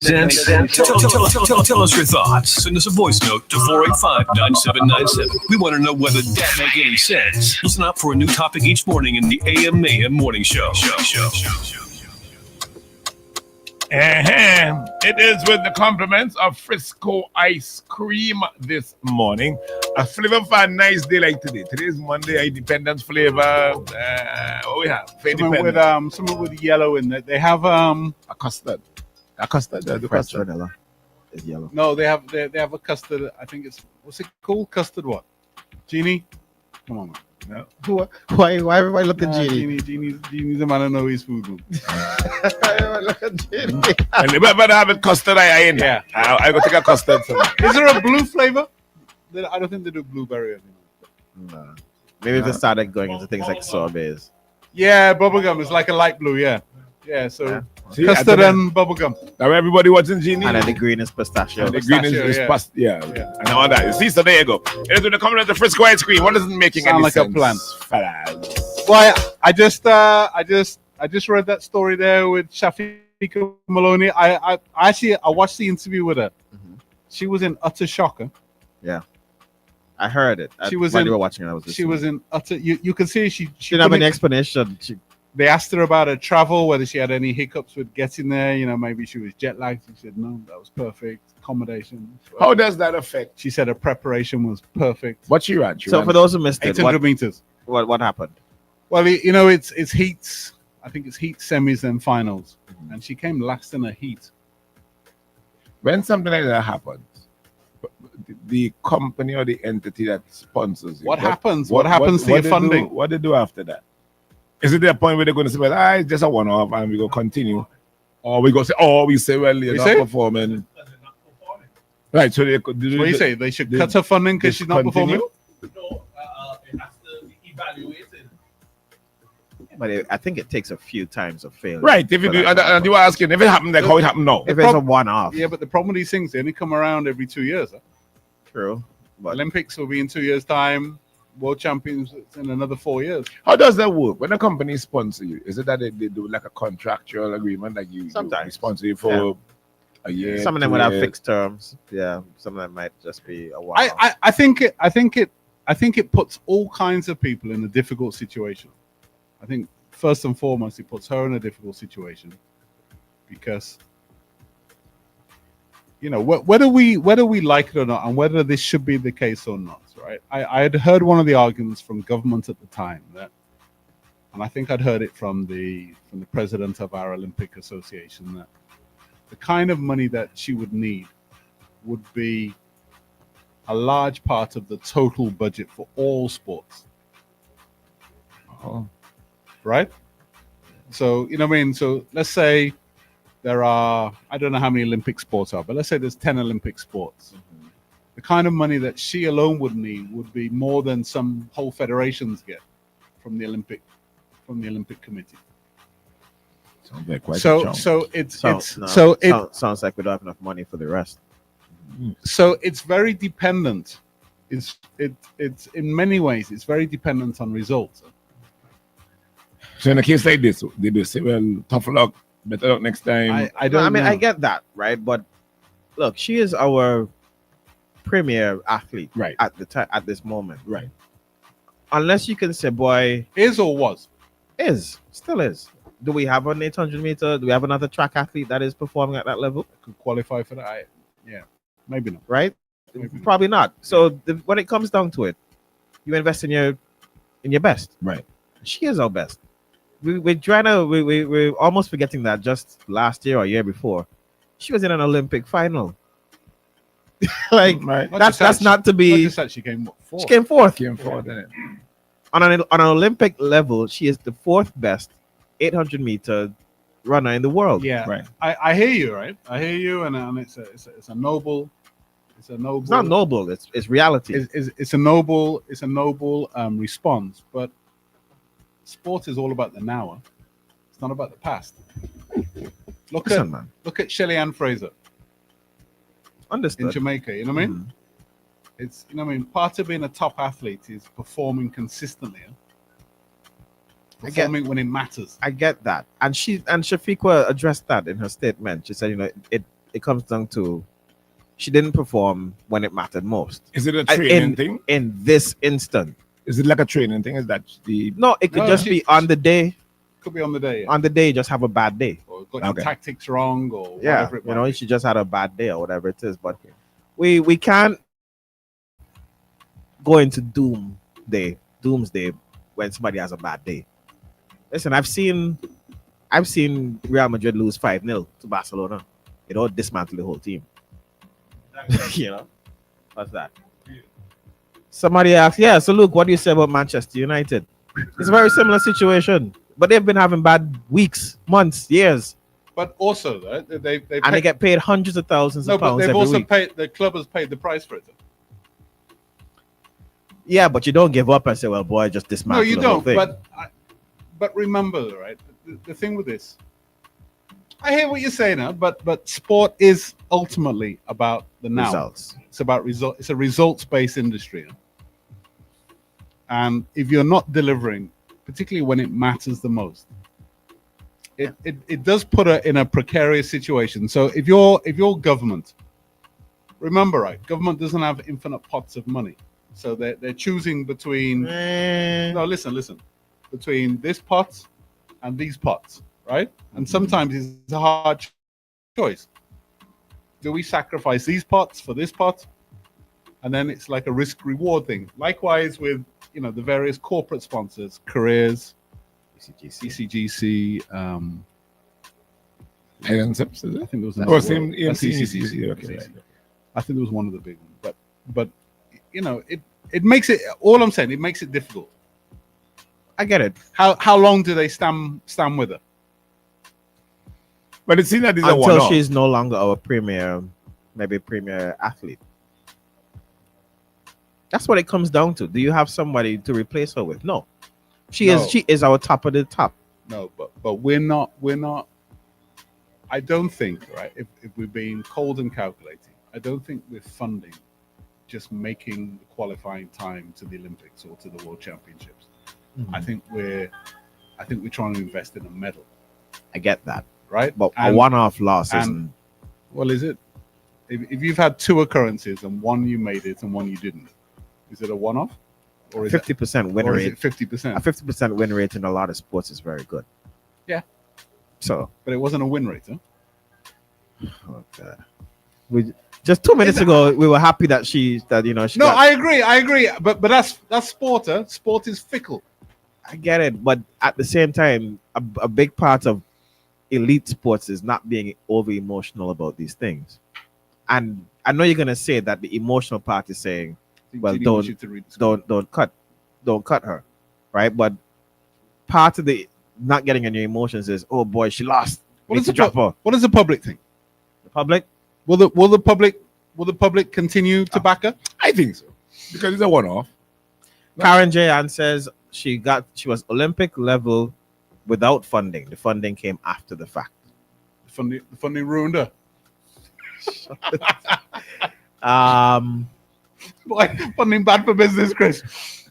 Tell us your thoughts. Send us a voice note to 485-9797. We want to know whether that make any sense. Listen up for a new topic each morning in the AM Mayhem Morning Show. It is with the compliments of Frisco Ice Cream this morning. A flavor for a nice day like today. Today is Monday, Independence flavor. What we have? Something with yellow in it. They have a custard. The Fresh custard. vanilla is yellow. No, they have a custard. I think what's it called? Custard what? Genie? Come on, man. No. Why everybody look at Genie? Genie's a man who knows his food. Look at Genie. And they better have it custard. Yeah. I go take a custard. Is there a blue flavor? I don't think they do blueberry anymore. No. Maybe they started going into things like sorbets. Yeah, bubblegum is like a light blue. Yeah. So See, custard and bubblegum. Now everybody watching Genie. And then the green is pistachio. And the green is and all that. See, so there you go. It is with the comment of the Frisco ice cream. What isn't making Sound any like sense? a plan. Fellas. Well, I just read that story there with Shafiqua Maloney. I watched the interview with her. Mm-hmm. She was in utter shock. Huh? Yeah, I heard it. She was while in. you were watching it, She was in utter. You can see she didn't have any explanation. They asked her about her travel, whether she had any hiccups with getting there. Maybe she was jet lagged. She said no, that was perfect. Accommodation. How does that affect? She said her preparation was perfect. What she ran? For those who missed it, 800 meters. What happened? Well, it's heats. I think it's heat, semis, and finals. Mm-hmm. And she came last in a heat. When something like that happens, the company or the entity that sponsors it, what happens to your funding? What they do after that? Is it the point where they're going to say, well, it's just a one-off and we go continue? Or we go say, well, you're not performing. Right, so they could do. What do you say? They should cut her funding because she's not performing? No, it has to be evaluated. But I think it takes a few times of failure. Right, if you do, and you were asking if it happened, like how it happened now. If it's a one-off. Yeah, but the problem with these things, they only come around every 2 years. Huh? True. But Olympics will be in 2 years' time. World champions in another 4 years. How does that work? When a company sponsor you, is it that they do like a contractual agreement, like you sponsor you for a year? Some of them would have fixed terms. Yeah, some of them might just be a while. I think it puts all kinds of people in a difficult situation. I think first and foremost, it puts her in a difficult situation because whether we like it or not, and whether this should be the case or not. Right. I had heard one of the arguments from government at the time and I think I'd heard it from the president of our Olympic Association, that the kind of money that she would need would be a large part of the total budget for all sports. Oh. Right? So, So let's say there are, I don't know how many Olympic sports are, but let's say there's 10 Olympic sports. Mm-hmm. The kind of money that she alone would need would be more than some whole federations get from the Olympic Committee. Sounds like quite sounds like we don't have enough money for the rest. So it's very dependent. It's in many ways it's very dependent on results. So in a case like this, they do say, well, tough luck, better luck next time. I don't. I I get that, right? But look, she is our premier athlete, right, at the time, at this moment, right. Unless you can say, boy, is or was, still is. Do we have an 800 meter? Do we have another track athlete that is performing at that level? Could qualify for that? Maybe not. Right? Probably not. So when it comes down to it, you invest in your best. Right. She is our best. We're almost forgetting that just last year or year before, she was in an Olympic final. Like right. that's not to be. Just that she came fourth. She came fourth. Didn't it? On an Olympic level, she is the fourth best 800 meter runner in the world. Yeah, right. I hear you, right? I hear you, and it's a noble. It's not noble. It's reality. It's a noble response. But sport is all about the now. It's not about the past. Look at Shelly Ann Fraser. Understood. In Jamaica, you know what I mean? Mm-hmm. It's part of being a top athlete is performing consistently. Performing when it matters. I get that. And Shafiqua addressed that in her statement. She said, it it comes down to she didn't perform when it mattered most. Is it a training In, thing? in this instant, Is it like a training thing? Is that the no, it could No, just she- be on the day. Could be on the day. On the day, just have a bad day. Or got Okay. your tactics wrong, or Yeah, whatever it you know, might be. she just had a bad day or whatever it is. But we can't go into doomsday when somebody has a bad day. Listen, I've seen Real Madrid lose 5-0 to Barcelona. You know, dismantle the whole team. You know, what's that? Somebody asked, yeah. So look, what do you say about Manchester United? It's a very similar situation, but they've been having bad weeks, months, years, But also, though, they and they get paid hundreds of thousands no, of but pounds they've every also week. paid. The club has paid the price for it. Yeah, but you don't give up and say, "Well, boy, just No, dismantle you the whole don't. thing." But remember, right? The thing with this, I hear what you're saying now, but sport is ultimately about the now. Results. It's about result. It's a results-based industry, and if you're not delivering, particularly when it matters the most, it does put her in a precarious situation. So if you're government, remember, right? Government doesn't have infinite pots of money, so they're choosing between. No, listen. Between this pot and these pots, right? And sometimes it's a hard choice. Do we sacrifice these pots for this pot? And then it's like a risk-reward thing. Likewise with, the various corporate sponsors, careers, CCGC. Iron Sips, is I it? think there was Oh, another same one. CCGC. Okay. I think there was one of the big ones. But it makes it. All I'm saying, it makes it difficult. I get it. How long do they stand with her? But it seems that it's a Until one-off. she's no longer our premier athlete. That's what it comes down to. Do you have somebody to replace her with? No. She is our top of the top. No, but we're not. I don't think, right, if we're being cold and calculating, I don't think we're funding just making the qualifying time to the Olympics or to the World Championships. I think we're trying to invest in a medal, I get that. right? But a And- one-off loss and- isn't. Well, is it? If you've had two occurrences and one you made it and one you didn't, is it a one-off? Or is 50% win or is rate. it 50%? A 50% win rate in a lot of sports is very good. Yeah. So, But it wasn't a win rate, huh? okay. We just 2 minutes ago we were happy that she No, got- I agree. But that's sport, huh? Sport is fickle. I get it, but at the same time, a big part of elite sports is not being over emotional about these things. And I know you're gonna say that the emotional part is saying, well, Ginny wants you to read the script. don't cut her, right? But part of the not getting on your emotions is, oh boy, she lost. What Need does to the drop her. What does the public think? The public, Will the public continue to back her? I think so. Because it's a one-off. Karen J. says she was Olympic level without funding. The funding came after the fact. The funding ruined her. Boy, funding bad for business, Chris.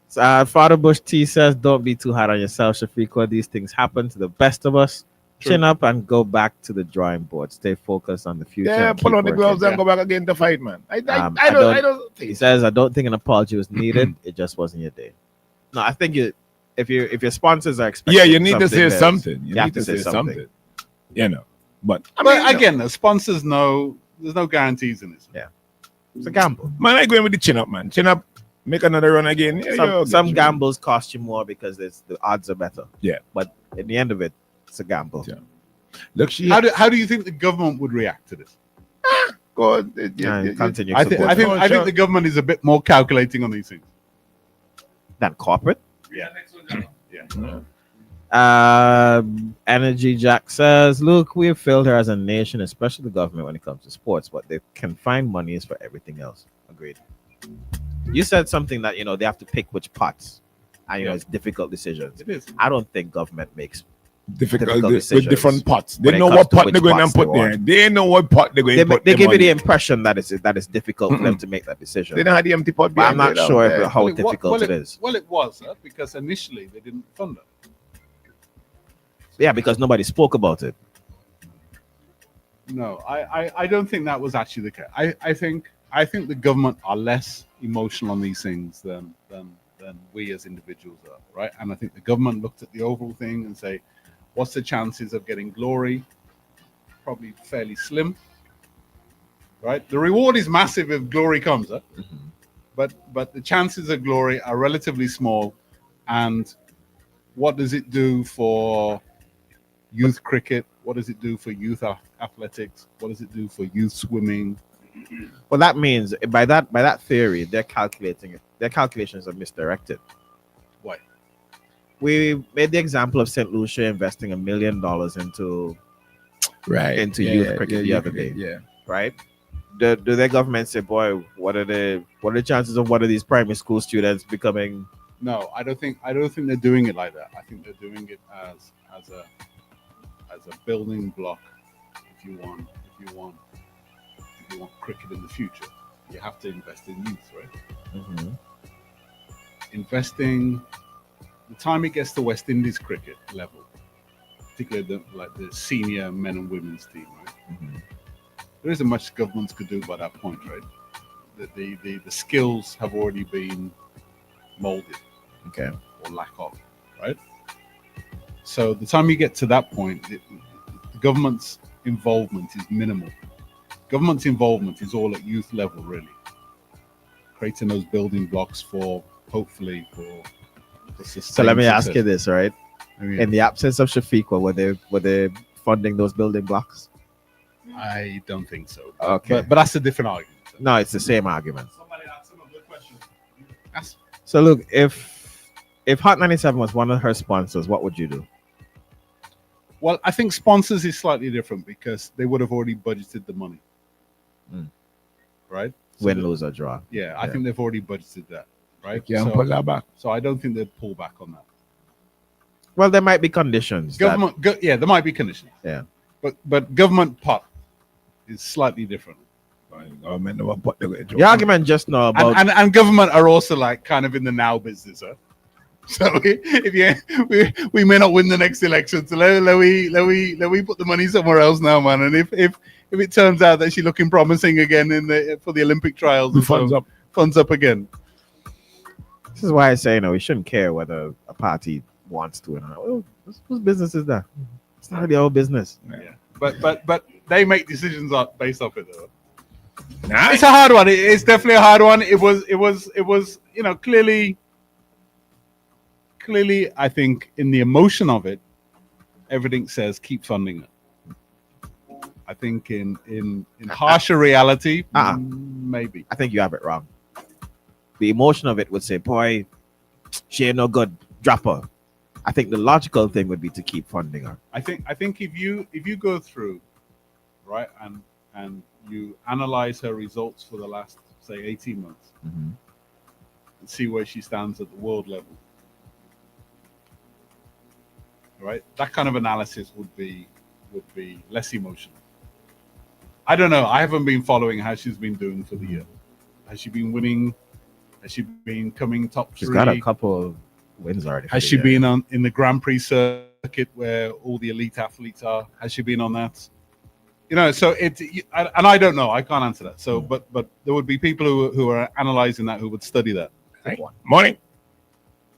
Father Bush T says, don't be too hard on yourself, Shafiqua. These things happen to the best of us. True. Chin up and go back to the drawing board. Stay focused on the future. Yeah, and put keep on the working. gloves and go back again to fight, man. I I don't He think says, I don't think an apology was needed. It just wasn't your day. No, I think if your sponsors are expecting Yeah, you need to say there's- something. You have need to to say say something. something. You know. But But again, the sponsors know there's no guarantees in this. It's a gamble. man, I going with the chin up, man. Chin up, make another run again. Yeah, Some gambles cost you more because the odds are better. Yeah. But in the end of it, it's a gamble. Yeah. Look, she How do you think the government would react to this? go. And continue I to think support the government is a bit more calculating on these things. than corporate. Yeah. Next one, John. Energy Jack says, look, we have failed her as a nation, especially the government when it comes to sports, but they can find monies for everything else. Agreed. You said something that they have to pick which pots, and it's difficult decisions. It is. I don't think government makes difficult with decisions different pots. when They it know comes what to pot which they're going to pots they put there. want. They know what pot they're going they, to put. they them give you on. the impression that it's difficult for them to make that decision. They don't have the empty pot. But I'm behind not it sure down there. how Well, difficult it is. Well, it was, because initially they didn't fund it. Yeah, because nobody spoke about it. No, I don't think that was actually the case. I think the government are less emotional on these things than we as individuals are, right? And I think the government looked at the overall thing and say, what's the chances of getting glory? Probably fairly slim, right? The reward is massive if glory comes, huh? But the chances of glory are relatively small. And what does it do for youth cricket? What does it do for youth athletics? What does it do for youth swimming? Well, that means by that theory, their calculations are misdirected. Why? We made the example of St. Lucia investing $1 million into youth cricket the other day. Yeah. Right? Do their government say, boy, what are the chances of one of these primary school students becoming? No, I don't think they're doing it like that. I think they're doing it as a building block. If you want cricket in the future, you have to invest in youth, right? Investing the time it gets to West Indies cricket level, particularly the senior men and women's team, right? There isn't much governments could do by that point, right? The skills have already been molded, Okay. or lack of, right? So the time you get to that point, the government's involvement is minimal. Government's involvement is all at youth level, really, creating those building blocks for hopefully for So let me ask you this, right? Yeah. In the absence of Shafiqua, were they funding those building blocks? I don't think so. Okay. But that's a different argument. No, it's the same argument. Somebody asked him a good question. So look, if Hot 97 was one of her sponsors, what would you do? Well, I think sponsors is slightly different because they would have already budgeted the money. Right? Win, lose, or draw. Yeah, I think they've already budgeted that. Right? You can't pull that back. So I don't think they'd pull back on that. Well, there might be conditions. Government, yeah, there might be conditions. Yeah. But government pot is slightly different. Your argument just now about And government are also like kind of in the now business, huh? So we may not win the next election, so let we put the money somewhere else now, man. And if it turns out that she's looking promising again for the Olympic trials, The funds up again. this is why I say we shouldn't care whether a party wants to or not. Well, whose business is that? It's not really our business. Yeah. But they make decisions based off it, though. Nice. It's a hard one. It's definitely a hard one. It was clearly, I think in the emotion of it, everything says keep funding it. I think in harsher reality, maybe. I think you have it wrong. The emotion of it would say, boy, she ain't no good, drop her. I think the logical thing would be to keep funding her. I think if you go through, right, and you analyze her results for the last, say, 18 months and see where she stands at the world level, right, that kind of analysis would be less emotional. I don't know. I haven't been following how she's been doing for the year. Has she been winning? Has she been coming top 3? She's got a couple of wins already. Has she been in the Grand Prix circuit where all the elite athletes are? Has she been on that? So and I don't know. I can't answer that. So, but there would be people who are analyzing that, who would study that. Right. Morning.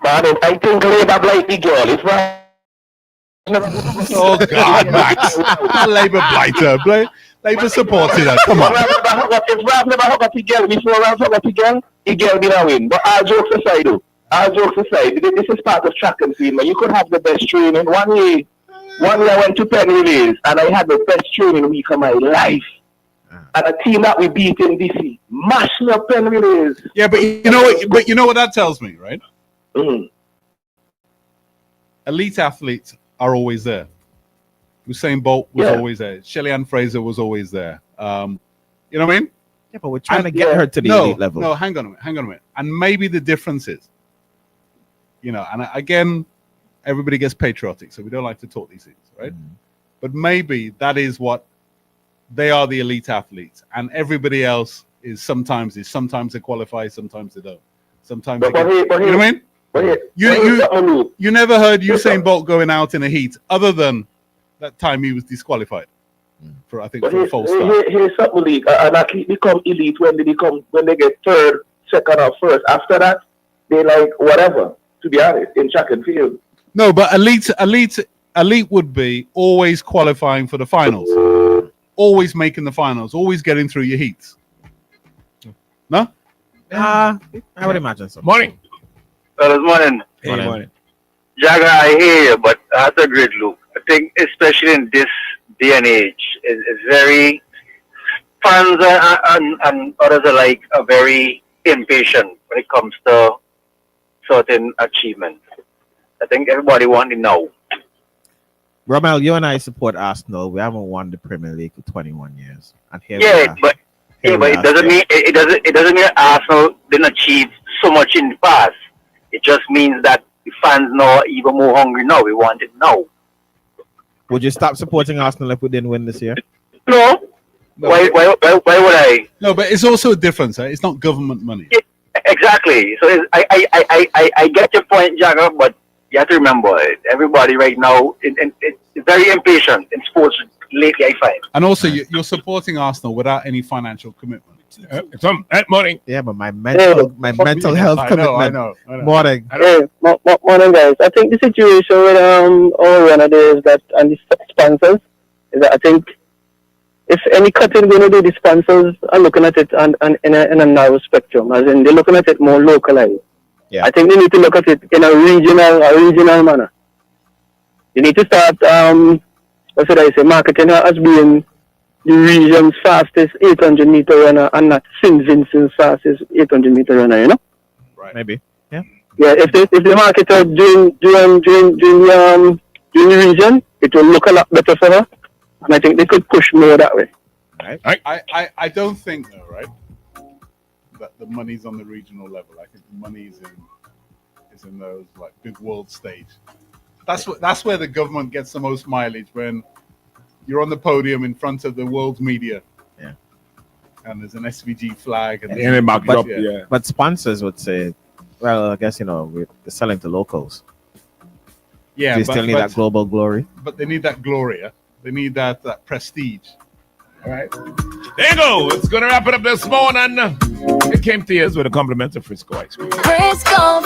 Man, I think Labour blight the girl. It's right. Oh God, Max! Labour blighter, Labour supported her. Come on. If Rav never hug up the girl before Rav hug up the girl didn't win. But all jokes aside, this is part of track and field. Man. You could have the best training. One year I went to Penn Relays and I had the best training week of my life. And a team that we beat in DC, mashed up Penn Relays. Yeah, but you know what that tells me, right? Elite athletes are always there. Usain Bolt was always there. Shelly-Ann Fraser was always there. You know what I mean? Yeah, but we're trying to get her to the elite level. No, hang on a minute. And maybe the difference is, and again, everybody gets patriotic, so we don't like to talk these things, right? But maybe that is what they are, the elite athletes, and everybody else is sometimes they qualify, sometimes they don't. Sometimes you know what I mean? You never heard Usain Bolt going out in a heat other than that time he was disqualified. for I think But for a here's, false start. here's something, league. An athlete become elite when they get third, second, or first. After that, they like whatever. To be honest, in track and field. No, but elite would be always qualifying for the finals, always making the finals, always getting through your heats. No, I would imagine so. Morning. Good morning. Hey, morning. Jagger, I hear you, but that's a great look. I think, especially in this day and age, it's very fans and others alike are very impatient when it comes to certain achievements. I think everybody wants it now. Romel, you and I support Arsenal. We haven't won the Premier League for 21 years, and here Yeah, we but are it doesn't still. mean it doesn't mean Arsenal didn't achieve so much in the past. It just means that the fans now are even more hungry now. We want it now. Would you stop supporting Arsenal if we didn't win this year? No. Why would I? no, but it's also a difference. It's not government money. Yeah, exactly. So I get your point, Jagger, but you have to remember, everybody right now is very impatient in sports lately, I find. And also, you're supporting Arsenal without any financial commitment. Morning. Yeah, but my mental health commitment. I know. Morning. Hey, morning, guys. I think the situation with our runner there is that, and the sponsors, is that I think if any cutting going to do, the sponsors are looking at it and in a narrow spectrum, as in they're looking at it more localized. Yeah. I think they need to look at it in a regional manner. You need to start, what should I say, marketing her as being the region's fastest 800-meter runner and not St. Vincent's fastest 800-meter runner, you know? Right. Maybe. Yeah. Yeah, if they market her during the region, it will look a lot better for her. And I think they could push more that way. I don't think though, right, that the money's on the regional level. I think the money is in those like big world stage. That's where the government gets the most mileage, when you're on the podium in front of the world's media. Yeah. And there's an SVG flag and In the backdrop, yeah. yeah. But sponsors would say, well, I guess, we're selling to locals. Yeah, They still need that global glory. but they need that gloria. They need that prestige. All right. There you go. It's going to wrap it up this morning. It came to us with a compliment of Frisco Ice Cream. Frisco.